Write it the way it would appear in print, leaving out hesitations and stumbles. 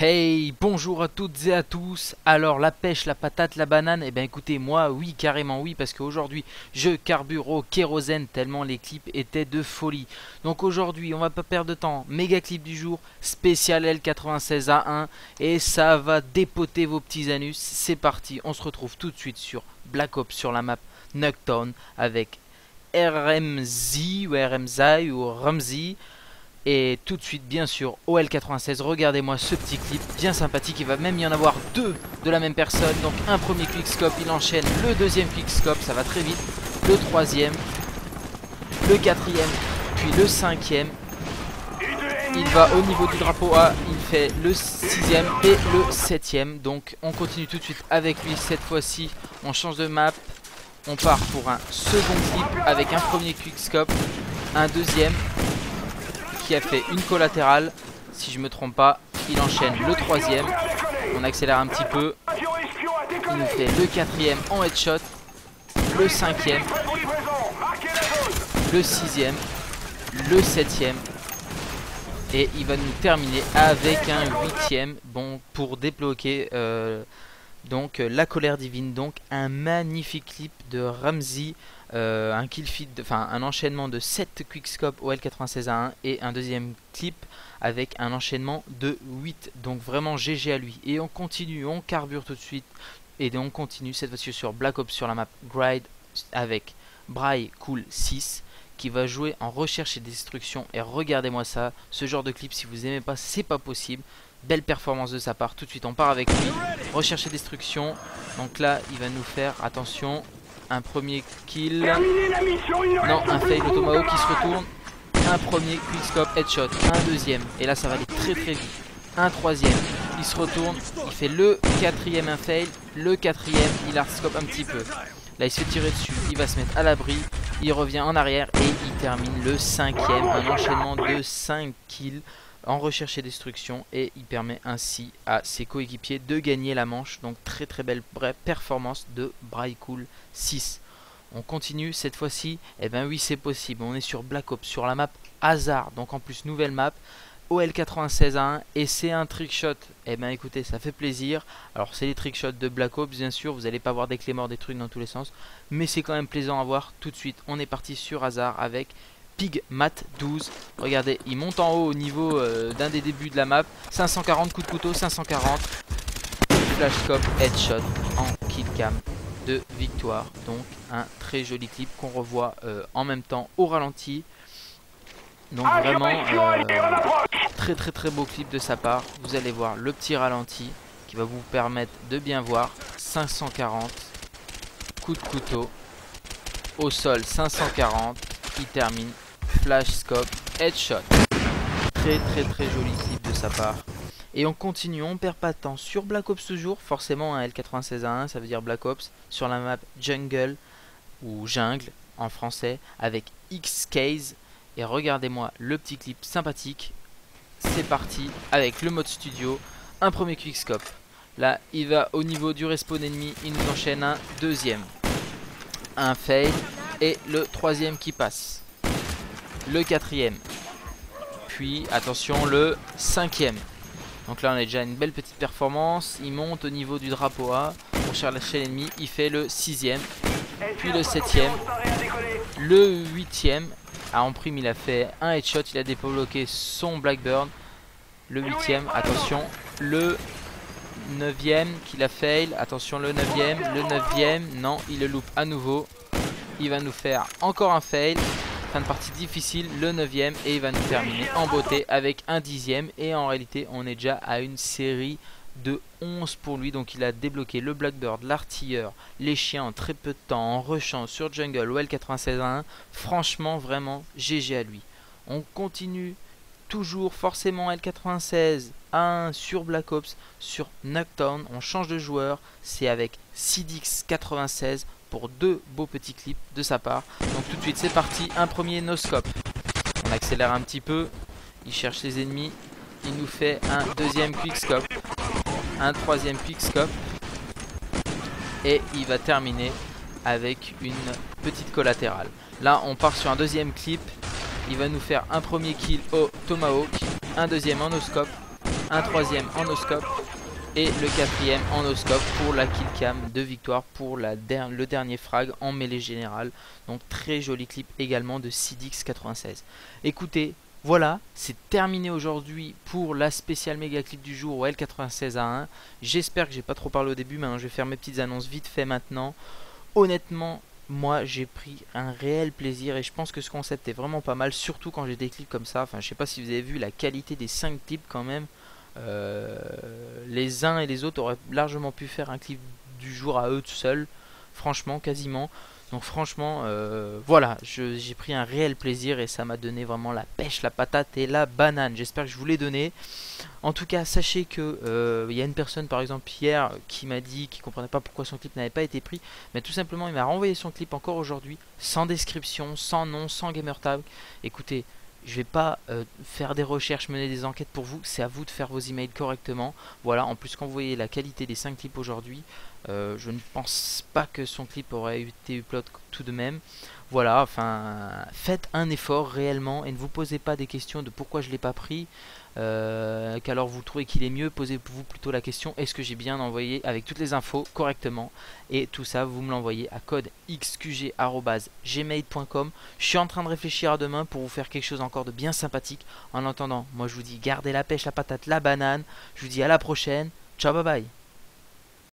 Hey, bonjour à toutes et à tous. Alors la pêche, la patate, la banane, eh bien écoutez, moi oui, carrément oui, parce qu'aujourd'hui je carbure au kérosène tellement les clips étaient de folie. Donc aujourd'hui on va pas perdre de temps, méga clip du jour, spécial L96A1 et ça va dépoter vos petits anus. C'est parti, on se retrouve tout de suite sur Black Ops sur la map Nuketown avec RMZ ou RMZI ou Ramsey. Et tout de suite bien sûr OL96, regardez-moi ce petit clip bien sympathique, il va même y en avoir deux de la même personne. Donc un premier quickscope, il enchaîne le deuxième quickscope, ça va très vite, le troisième, le quatrième, puis le cinquième. Il va au niveau du drapeau A, il fait le sixième et le septième. Donc on continue tout de suite avec lui, cette fois-ci on change de map. On part pour un second clip avec un premier quickscope, un deuxième qui a fait une collatérale, si je me trompe pas. Il enchaîne le troisième, on accélère un petit peu, il nous fait le quatrième en headshot, le cinquième, le sixième, le septième et il va nous terminer avec un huitième, bon, pour débloquer donc la colère divine. Donc un magnifique clip de Ramsey, un kill feed, enfin un enchaînement de 7 quickscope OL96A1 et un deuxième clip avec un enchaînement de 8. Donc vraiment GG à lui. Et on continue, on carbure tout de suite et on continue cette fois-ci sur Black Ops sur la map Gride avec Brycool 6 qui va jouer en recherche et destruction. Et regardez-moi ça, ce genre de clip, si vous aimez pas, c'est pas possible. Belle performance de sa part. Tout de suite on part avec lui, recherche et destruction. Donc là il va nous faire, attention, un premier kill, non, un fail automao qui se retourne, un premier quickscope headshot, un deuxième, et là ça va aller très très vite, un troisième, il se retourne, il fait le quatrième, un fail, le quatrième, il hardscope un petit peu, là il se fait tirer dessus, il va se mettre à l'abri, il revient en arrière et il termine le cinquième, un enchaînement de 5 kills en recherche et destruction, et il permet ainsi à ses coéquipiers de gagner la manche. Donc très très belle performance de Brycool 6. On continue cette fois-ci, et ben oui c'est possible, on est sur Black Ops sur la map Hasard, donc en plus nouvelle map OL96A1 et c'est un trickshot. Et ben écoutez, ça fait plaisir. Alors c'est les trickshots de Black Ops bien sûr, vous n'allez pas voir des clés morts, des trucs dans tous les sens, mais c'est quand même plaisant à voir. Tout de suite on est parti sur Hasard avec Pigmat 12, regardez, il monte en haut au niveau d'un des débuts de la map. 540 coups de couteau, 540 flashscope headshot en killcam de victoire. Donc un très joli clip qu'on revoit en même temps au ralenti. Donc vraiment très très très beau clip de sa part. Vous allez voir le petit ralenti qui va vous permettre de bien voir. 540 coups de couteau au sol, 540, il termine flash scope headshot. Très très très joli clip de sa part. Et on continue, on perd pas de temps sur Black Ops toujours, forcément un L96A1 ça veut dire Black Ops sur la map Jungle ou Jungle en français avec X-Case. Et regardez-moi le petit clip sympathique. C'est parti avec le mode studio, un premier quickscope. Là il va au niveau du respawn ennemi, il nous enchaîne un deuxième, un fail et le troisième qui passe, le quatrième, puis attention le cinquième. Donc là on a déjà une belle petite performance. Il monte au niveau du drapeau A pour chercher l'ennemi, il fait le sixième, puis le septième, le huitième. En prime il a fait un headshot, il a débloqué son Blackbird. Le huitième, attention, le neuvième qu'il a fail, attention le neuvième, non, il le loupe à nouveau. Il va nous faire encore un fail, fin de partie difficile, le 9ème, et il va nous terminer en beauté avec un 10ème. Et en réalité on est déjà à une série de 11 pour lui. Donc il a débloqué le Blackbird, l'artilleur, les chiens en très peu de temps, en rushant sur Jungle ou L96A1. Franchement vraiment GG à lui. On continue toujours forcément L96A1 sur Black Ops sur Nuketown. On change de joueur, c'est avec Sidix96 pour deux beaux petits clips de sa part. Donc tout de suite c'est parti, un premier no-scope. On accélère un petit peu, il cherche les ennemis, il nous fait un deuxième quickscope, un troisième quickscope, et il va terminer avec une petite collatérale. Là on part sur un deuxième clip, il va nous faire un premier kill au tomahawk, un deuxième en no-scope, un troisième en no-scope et le quatrième en no-scope pour la kill cam de victoire pour le dernier frag en mêlée générale. Donc très joli clip également de Sidix96. Écoutez, voilà, c'est terminé aujourd'hui pour la spéciale méga clip du jour L96A1. J'espère que j'ai pas trop parlé au début, mais je vais faire mes petites annonces vite fait maintenant. Honnêtement, moi j'ai pris un réel plaisir et je pense que ce concept est vraiment pas mal, surtout quand j'ai des clips comme ça. Enfin, je sais pas si vous avez vu la qualité des 5 clips quand même. Les uns et les autres auraient largement pu faire un clip du jour à eux tout seuls, franchement, quasiment. Donc franchement, voilà, j'ai pris un réel plaisir et ça m'a donné vraiment la pêche, la patate et la banane. J'espère que je vous l'ai donné. En tout cas, sachez que il y a une personne par exemple hier qui m'a dit qu'il comprenait pas pourquoi son clip n'avait pas été pris, mais tout simplement il m'a renvoyé son clip encore aujourd'hui, sans description, sans nom, sans gamertag. Écoutez, je vais pas faire des recherches, mener des enquêtes pour vous, c'est à vous de faire vos emails correctement. Voilà, en plus quand vous voyez la qualité des 5 clips aujourd'hui, je ne pense pas que son clip aurait été upload tout de même. Voilà, enfin, faites un effort réellement et ne vous posez pas des questions de pourquoi je l'ai pas pris. Qu'alors vous trouvez qu'il est mieux, posez-vous plutôt la question est-ce que j'ai bien envoyé avec toutes les infos correctement, et tout ça vous me l'envoyez à code xqg@gmail.com. Je suis en train de réfléchir à demain pour vous faire quelque chose encore de bien sympathique. En attendant, moi je vous dis gardez la pêche, la patate, la banane. Je vous dis à la prochaine, ciao, bye bye.